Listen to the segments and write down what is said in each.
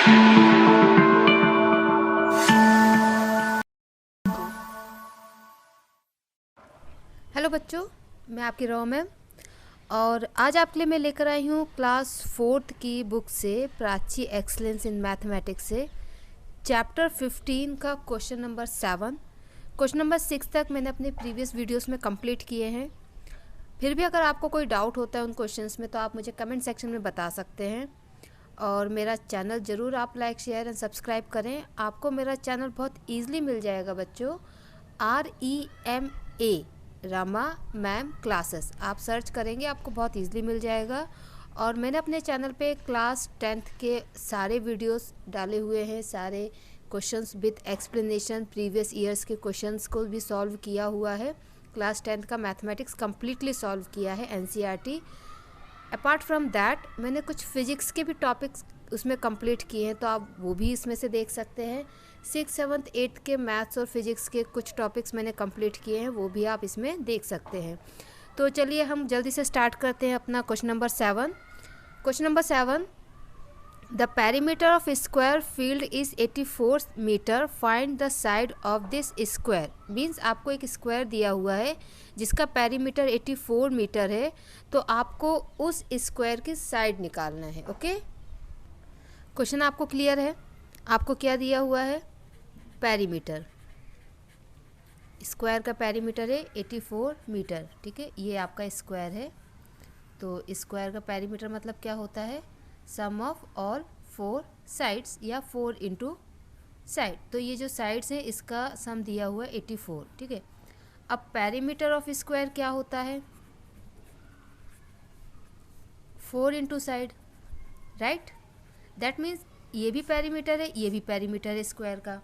Hello बच्चों, मैं आपकी रो मैम और आज आपके लिए मैं लेकर आई हूँ क्लास 4th की बुक से प्राची एक्सलेंस इन मैथमेटिक्स से चैप्टर 15 का क्वेश्चन नंबर 7। क्वेश्चन नंबर 6 तक मैंने अपने प्रीवियस वीडियोस में कंप्लीट किए हैं। फिर भी अगर आपको कोई डाउट होता है उन क्वेश्चंस में तो आप मुझे कमेंट सेक्शन में बता सकते हैं। और मेरा चैनल ज़रूर आप लाइक शेयर एंड सब्सक्राइब करें। आपको मेरा चैनल बहुत ईजिली मिल जाएगा बच्चों, REMA रमा मैम क्लासेस आप सर्च करेंगे आपको बहुत ईजिली मिल जाएगा। और मैंने अपने चैनल पे क्लास 10th के सारे वीडियोस डाले हुए हैं, सारे questions with explanation, previous years के क्वेश्चंस को भी सॉल्व किया हुआ है। क्लास 10th का मैथमेटिक्स कम्प्लीटली सॉल्व किया है NCERT। अपार्ट फ्रॉम दैट मैंने कुछ फिजिक्स के भी टॉपिक्स उसमें कंप्लीट किए हैं, तो आप वो भी इसमें से देख सकते हैं। 6th 7th 8th के मैथ्स और फिजिक्स के कुछ टॉपिक्स मैंने कंप्लीट किए हैं, वो भी आप इसमें देख सकते हैं। तो चलिए हम जल्दी से स्टार्ट करते हैं अपना question number 7। Question number 7, the perimeter of square field is 84 metre, find the side of this square. Means आपको एक स्क्वायर दिया हुआ है जिसका पेरीमीटर 84 मीटर है, तो आपको उस स्क्वायर की साइड निकालना है। ओके, क्वेश्चन आपको क्लियर है? आपको क्या दिया हुआ है? पेरीमीटर, स्क्वायर का पेरीमीटर है 84 मीटर। ठीक है, ये आपका स्क्वायर है। तो स्क्वायर का पेरीमीटर मतलब क्या होता है? सम ऑफ ऑल 4 साइड्स या 4 इंटू साइड। तो ये जो साइड्स हैं इसका सम दिया हुआ है 84। ठीक है, अब पेरीमीटर ऑफ स्क्वायर क्या होता है? 4 into side, right. That means ये भी पेरीमीटर है, ये भी पेरीमीटर है स्क्वायर का,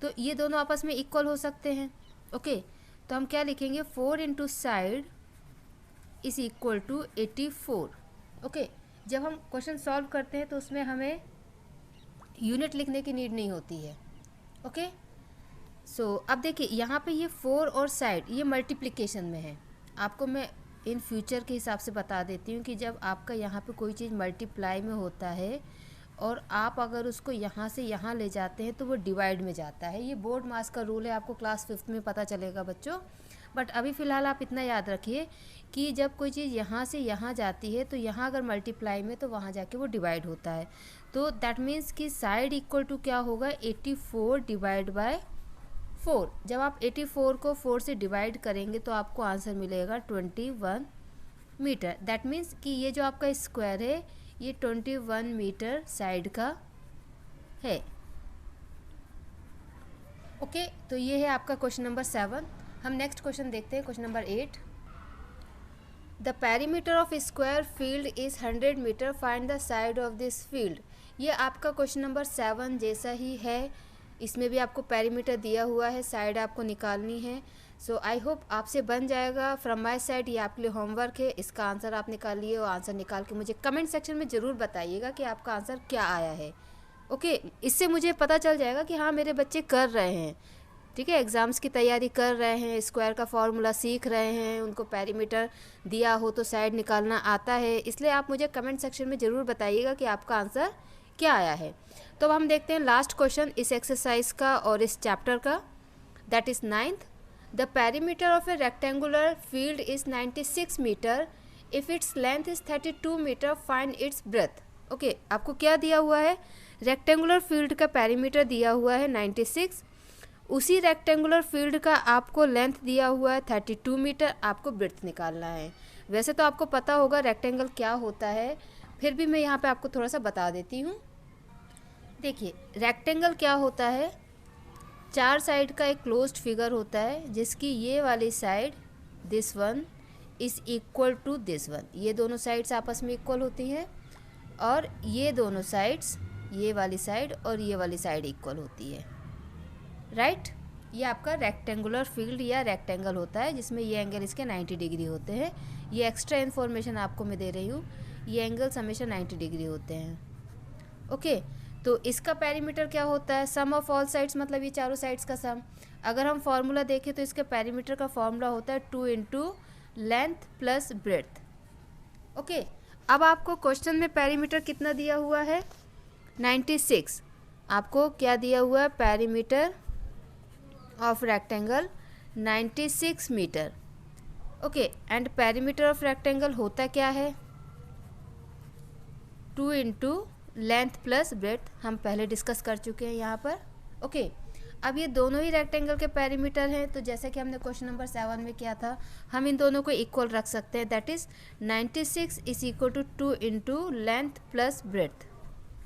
तो ये दोनों आपस में इक्वल हो सकते हैं। ओके, तो हम क्या लिखेंगे? 4 into side is equal to 84। Okay, जब हम क्वेश्चन सॉल्व करते हैं तो उसमें हमें यूनिट लिखने की नीड नहीं होती है। ओके, सो अब देखिए यहाँ पे ये 4 और साइड ये मल्टीप्लिकेशन में है। आपको मैं इन फ्यूचर के हिसाब से बता देती हूँ कि जब आपका यहाँ पे कोई चीज़ मल्टीप्लाई में होता है और आप अगर उसको यहाँ से यहाँ ले जाते हैं तो वो डिवाइड में जाता है। ये बोर्ड मास का रूल है, आपको क्लास 5th में पता चलेगा बच्चों। बट अभी फ़िलहाल आप इतना याद रखिए कि जब कोई चीज़ यहाँ से यहाँ जाती है तो यहाँ अगर मल्टीप्लाई में तो वहाँ जाके वो डिवाइड होता है। तो दैट मीन्स कि साइड इक्वल टू क्या होगा? 84 डिवाइड बाय 4। जब आप 84 को 4 से डिवाइड करेंगे तो आपको आंसर मिलेगा 21 मीटर। दैट मीन्स कि ये जो आपका स्क्वायर है ये 21 मीटर साइड का है। ओके, तो ये है आपका क्वेश्चन नंबर 7। हम नेक्स्ट क्वेश्चन देखते हैं, question number 8। The perimeter of square field is 100 metre, find the side of this field. ये आपका क्वेश्चन नंबर 7 जैसा ही है, इसमें भी आपको पेरीमीटर दिया हुआ है, साइड आपको निकालनी है। सो आई होप आपसे बन जाएगा। फ्रॉम माय साइड ये आपके लिए होमवर्क है, इसका आंसर आप निकालिए और आंसर निकाल के मुझे कमेंट सेक्शन में ज़रूर बताइएगा कि आपका आंसर क्या आया है। ओके, इससे मुझे पता चल जाएगा कि हाँ मेरे बच्चे कर रहे हैं। ठीक है, एग्ज़ाम्स की तैयारी कर रहे हैं, स्क्वायर का फॉर्मूला सीख रहे हैं, उनको पेरीमीटर दिया हो तो साइड निकालना आता है। इसलिए आप मुझे कमेंट सेक्शन में ज़रूर बताइएगा कि आपका आंसर क्या आया है। तो अब हम देखते हैं लास्ट क्वेश्चन इस एक्सरसाइज का और इस चैप्टर का, that is 9th। The perimeter of a rectangular field is 96 metre, if its length is 32 metre, find its breadth. Okay, आपको क्या दिया हुआ है? रेक्टेंगुलर फील्ड का पेरीमीटर दिया हुआ है 96, उसी रेक्टेंगुलर फील्ड का आपको लेंथ दिया हुआ है 32 मीटर, आपको ब्रेथ निकालना है। वैसे तो आपको पता होगा रेक्टेंगल क्या होता है, फिर भी मैं यहाँ पे आपको थोड़ा सा बता देती हूँ। देखिए, रेक्टेंगल क्या होता है? 4 साइड का एक क्लोज्ड फिगर होता है जिसकी ये वाली side, this one, is equal to this one. ये दोनों साइड्स आपस में इक्वल होती हैं और ये दोनों साइड्स, ये वाली साइड और ये वाली साइड इक्वल होती है, राइट। ये आपका रेक्टेंगुलर फील्ड या रेक्टेंगल होता है जिसमें ये एंगल इसके 90 डिग्री होते हैं। ये एक्स्ट्रा इन्फॉर्मेशन आपको मैं दे रही हूँ, ये एंगल्स हमेशा 90 डिग्री होते हैं। ओके, तो इसका पेरीमीटर क्या होता है? सम ऑफ ऑल साइड्स, मतलब ये चारों साइड्स का सम। अगर हम फॉर्मूला देखें तो इसके पेरीमीटर का फॉर्मूला होता है 2 into length plus breadth. Okay, अब आपको क्वेश्चन में पेरीमीटर कितना दिया हुआ है? 96 आपको क्या दिया हुआ है, perimeter of rectangle 96 metre. Okay, and perimeter of rectangle होता क्या है, 2 इंटू लेंथ प्लस ब्रेड्थ, हम पहले डिस्कस कर चुके हैं यहाँ पर। ओके, अब ये दोनों ही रेक्टेंगल के पेरीमीटर हैं, तो जैसे कि हमने क्वेश्चन नंबर 7 में किया था, हम इन दोनों को इक्वल रख सकते हैं। That is 96 is equal to 2 into length plus breadth.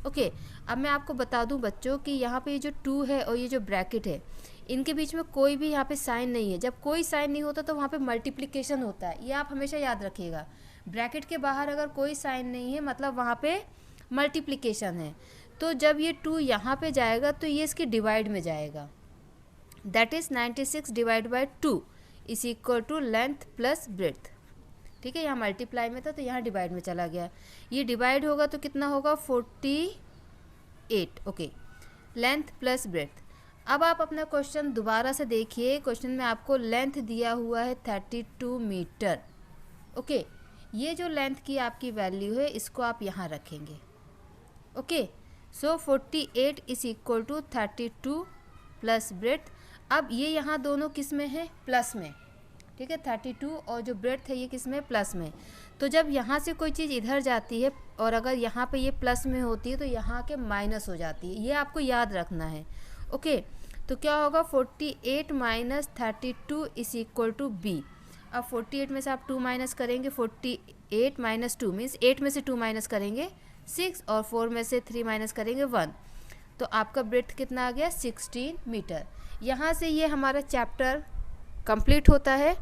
Okay, अब मैं आपको बता दूं बच्चों कि यहाँ पे ये जो 2 है और ये जो ब्रैकेट है, इनके बीच में कोई भी यहाँ पे साइन नहीं है। जब कोई साइन नहीं होता तो वहाँ पे मल्टीप्लिकेशन होता है, ये आप हमेशा याद रखिएगा। ब्रैकेट के बाहर अगर कोई साइन नहीं है मतलब वहाँ पे मल्टीप्लिकेशन है। तो जब ये 2 यहाँ पे जाएगा तो ये इसके डिवाइड में जाएगा। That is 96 divide by 2 is equal to length plus breadth. ठीक है, यहाँ मल्टीप्लाई में था तो यहाँ डिवाइड में चला गया। ये डिवाइड होगा तो कितना होगा, 48। Okay, length plus breadth. अब आप अपना क्वेश्चन दोबारा से देखिए। क्वेश्चन में आपको लेंथ दिया हुआ है 32 मीटर। ओके, ये जो लेंथ की आपकी वैल्यू है इसको आप यहाँ रखेंगे। Okay, so 48 is equal to 32 plus breadth. अब ये यहाँ दोनों किस में है, प्लस में। ठीक है, 32 और जो ब्रेड्थ है ये किस में, प्लस में। तो जब यहाँ से कोई चीज़ इधर जाती है और अगर यहाँ पे ये प्लस में होती है तो यहाँ के माइनस हो जाती है, ये आपको याद रखना है। ओके, तो क्या होगा, 48 minus 32 is equal to b. अब 48 में से आप 2 माइनस करेंगे, 48 माइनस 2 मीन्स 8 में से 2 माइनस करेंगे 6 और 4 में से 3 माइनस करेंगे 1, तो आपका ब्रेड्थ कितना आ गया, 16 मीटर। यहाँ से ये हमारा चैप्टर कंप्लीट होता है।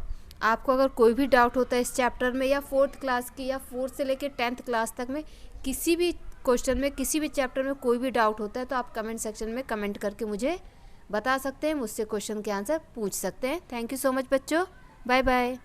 आपको अगर कोई भी डाउट होता है इस चैप्टर में या 4th क्लास की या 4th से लेकर 10th क्लास तक में किसी भी क्वेश्चन में, किसी भी चैप्टर में कोई भी डाउट होता है तो आप कमेंट सेक्शन में कमेंट करके मुझे बता सकते हैं, मुझसे क्वेश्चन के आंसर पूछ सकते हैं। थैंक यू सो मच बच्चों, बाय बाय।